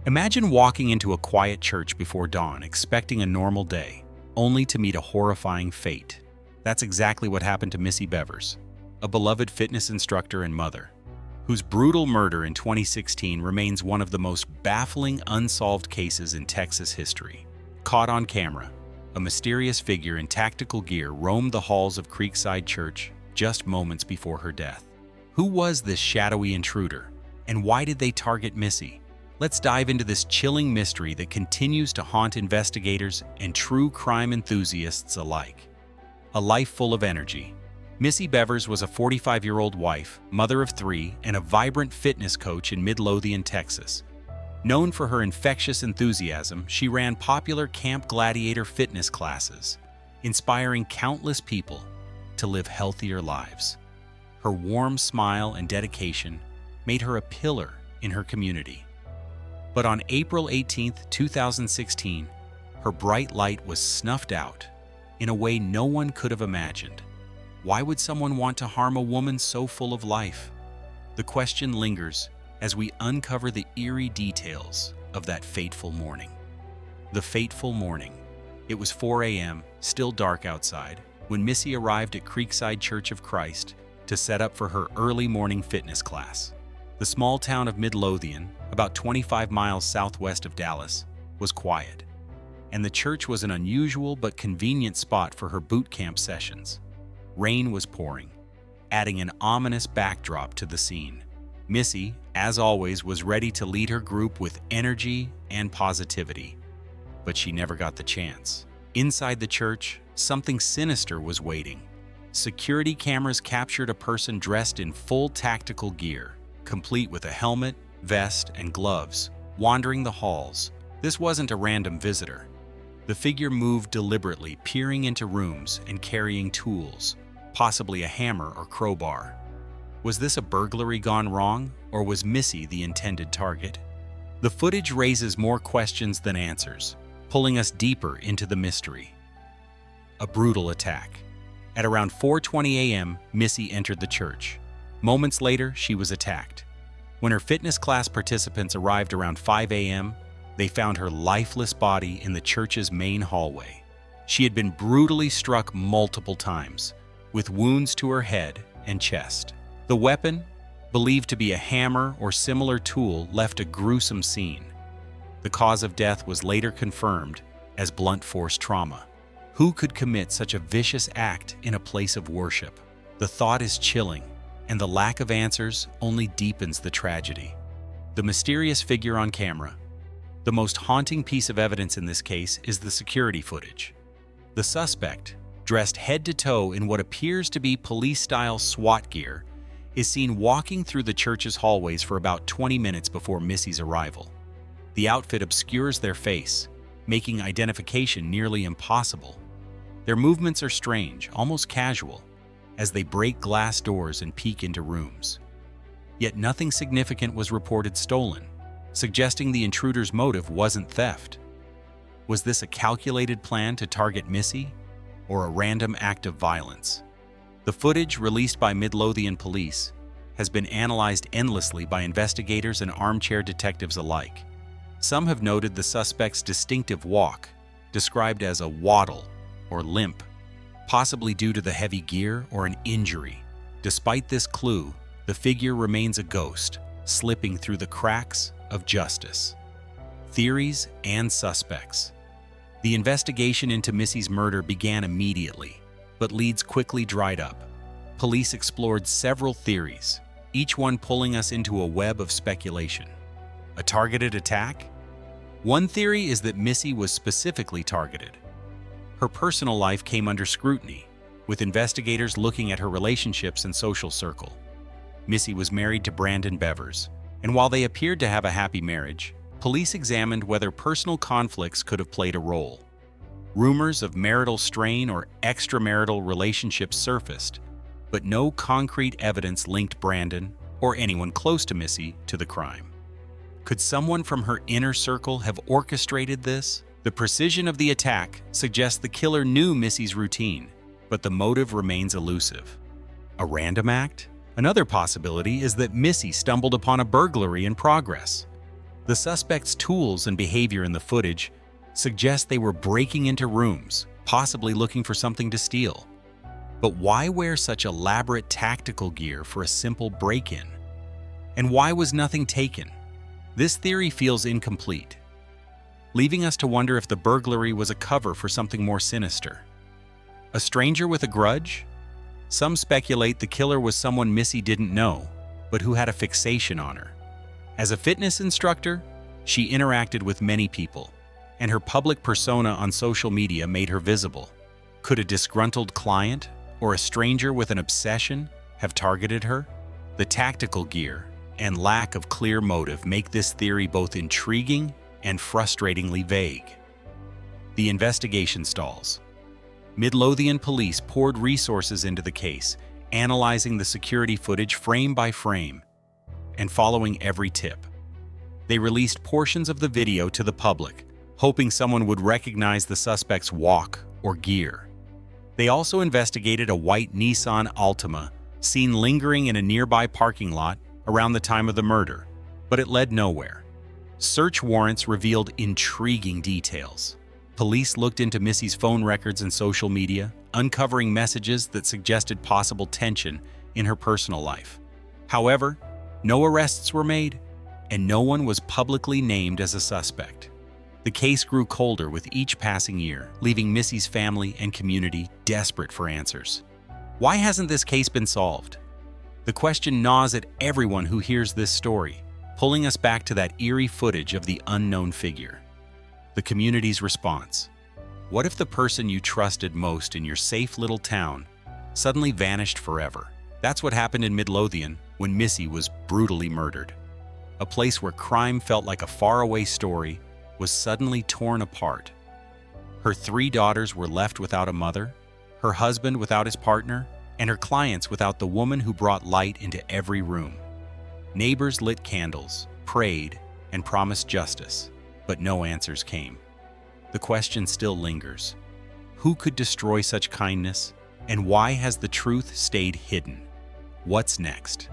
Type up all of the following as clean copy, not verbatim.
Imagine walking into a quiet church before dawn, expecting a normal day, only to meet a horrifying fate. That's exactly what happened to Missy Bevers, a beloved fitness instructor and mother, whose brutal murder in 2016 remains one of the most baffling unsolved cases in Texas history. Caught on camera, a mysterious figure in tactical gear roamed the halls of Creekside Church just moments before her death. Who was this shadowy intruder, and why did they target Missy? Let's dive into this chilling mystery that continues to haunt investigators and true crime enthusiasts alike. A life full of energy. Missy Bevers was a 45-year-old wife, mother of 3, and a vibrant fitness coach in Midlothian, Texas. Known for her infectious enthusiasm, she ran popular Camp Gladiator fitness classes, inspiring countless people to live healthier lives. Her warm smile and dedication made her a pillar in her community. But on April 18, 2016, her bright light was snuffed out in a way no one could have imagined. Why would someone want to harm a woman so full of life? The question lingers as we uncover the eerie details of that fateful morning. The fateful morning. It was 4 a.m., still dark outside, when Missy arrived at Creekside Church of Christ to set up for her early morning fitness class. The small town of Midlothian, about 25 miles southwest of Dallas, was quiet, and the church was an unusual but convenient spot for her boot camp sessions. Rain was pouring, adding an ominous backdrop to the scene. Missy, as always, was ready to lead her group with energy and positivity, but she never got the chance. Inside the church, something sinister was waiting. Security cameras captured a person dressed in full tactical gear, complete with a helmet, vest, and gloves, wandering the halls. This wasn't a random visitor. The figure moved deliberately, peering into rooms and carrying tools, possibly a hammer or crowbar. Was this a burglary gone wrong, or was Missy the intended target? The footage raises more questions than answers, pulling us deeper into the mystery. A brutal attack. At around 4:20 a.m., Missy entered the church. Moments later, she was attacked. When her fitness class participants arrived around 5 a.m., they found her lifeless body in the church's main hallway. She had been brutally struck multiple times, with wounds to her head and chest. The weapon, believed to be a hammer or similar tool, left a gruesome scene. The cause of death was later confirmed as blunt force trauma. Who could commit such a vicious act in a place of worship? The thought is chilling, and the lack of answers only deepens the tragedy. The mysterious figure on camera. The most haunting piece of evidence in this case is the security footage. The suspect, dressed head to toe in what appears to be police-style SWAT gear, is seen walking through the church's hallways for about 20 minutes before Missy's arrival. The outfit obscures their face, making identification nearly impossible. Their movements are strange, almost casual, as they break glass doors and peek into rooms. Yet nothing significant was reported stolen, suggesting the intruder's motive wasn't theft. Was this a calculated plan to target Missy, or a random act of violence? The footage released by Midlothian police has been analyzed endlessly by investigators and armchair detectives alike. Some have noted the suspect's distinctive walk, described as a waddle or limp, possibly due to the heavy gear or an injury. Despite this clue, the figure remains a ghost, slipping through the cracks of justice. Theories and suspects. The investigation into Missy's murder began immediately, but leads quickly dried up. Police explored several theories, each one pulling us into a web of speculation. A targeted attack? One theory is that Missy was specifically targeted. Her personal life came under scrutiny, with investigators looking at her relationships and social circle. Missy was married to Brandon Bevers, and while they appeared to have a happy marriage, police examined whether personal conflicts could have played a role. Rumors of marital strain or extramarital relationships surfaced, but no concrete evidence linked Brandon or anyone close to Missy to the crime. Could someone from her inner circle have orchestrated this? The precision of the attack suggests the killer knew Missy's routine, but the motive remains elusive. A random act? Another possibility is that Missy stumbled upon a burglary in progress. The suspect's tools and behavior in the footage suggest they were breaking into rooms, possibly looking for something to steal. But why wear such elaborate tactical gear for a simple break-in? And why was nothing taken? This theory feels incomplete, leaving us to wonder if the burglary was a cover for something more sinister. A stranger with a grudge? Some speculate the killer was someone Missy didn't know, but who had a fixation on her. As a fitness instructor, she interacted with many people, and her public persona on social media made her visible. Could a disgruntled client or a stranger with an obsession have targeted her? The tactical gear and lack of clear motive make this theory both intriguing and frustratingly vague. The investigation stalls. Midlothian police poured resources into the case, analyzing the security footage frame by frame and following every tip. They released portions of the video to the public, hoping someone would recognize the suspect's walk or gear. They also investigated a white Nissan Altima seen lingering in a nearby parking lot around the time of the murder, but it led nowhere. Search warrants revealed intriguing details. Police looked into Missy's phone records and social media, uncovering messages that suggested possible tension in her personal life. However, no arrests were made, and no one was publicly named as a suspect. The case grew colder with each passing year, leaving Missy's family and community desperate for answers. Why hasn't this case been solved? The question gnaws at everyone who hears this story, pulling us back to that eerie footage of the unknown figure. The community's response. What if the person you trusted most in your safe little town suddenly vanished forever? That's what happened in Midlothian when Missy was brutally murdered. A place where crime felt like a faraway story was suddenly torn apart. Her 3 daughters were left without a mother, her husband without his partner, and her clients without the woman who brought light into every room. Neighbors lit candles, prayed, and promised justice, but no answers came. The question still lingers. Who could destroy such kindness, and why has the truth stayed hidden? What's next?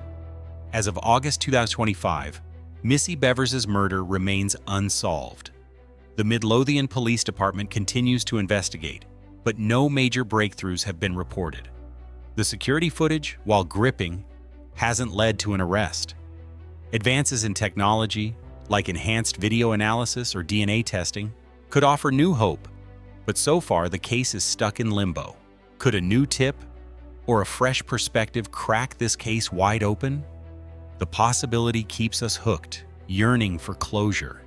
As of August 2025, Missy Bevers' murder remains unsolved. The Midlothian Police Department continues to investigate, but no major breakthroughs have been reported. The security footage, while gripping, hasn't led to an arrest. Advances in technology, like enhanced video analysis or DNA testing, could offer new hope, but so far the case is stuck in limbo. Could a new tip or a fresh perspective crack this case wide open? The possibility keeps us hooked, yearning for closure.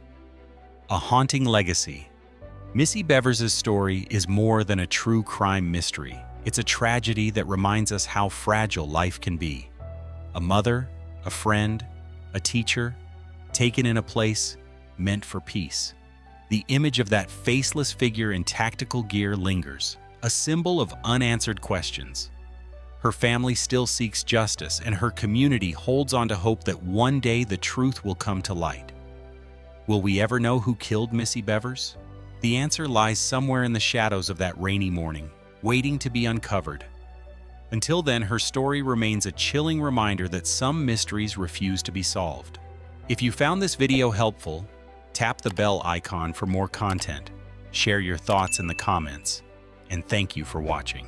A haunting legacy. Missy Bevers' story is more than a true crime mystery. It's a tragedy that reminds us how fragile life can be. A mother, a friend, a teacher, taken in a place meant for peace. The image of that faceless figure in tactical gear lingers, a symbol of unanswered questions. Her family still seeks justice, and her community holds on to hope that one day the truth will come to light. Will we ever know who killed Missy Bevers? The answer lies somewhere in the shadows of that rainy morning, waiting to be uncovered. Until then, her story remains a chilling reminder that some mysteries refuse to be solved. If you found this video helpful, tap the bell icon for more content, share your thoughts in the comments, and thank you for watching.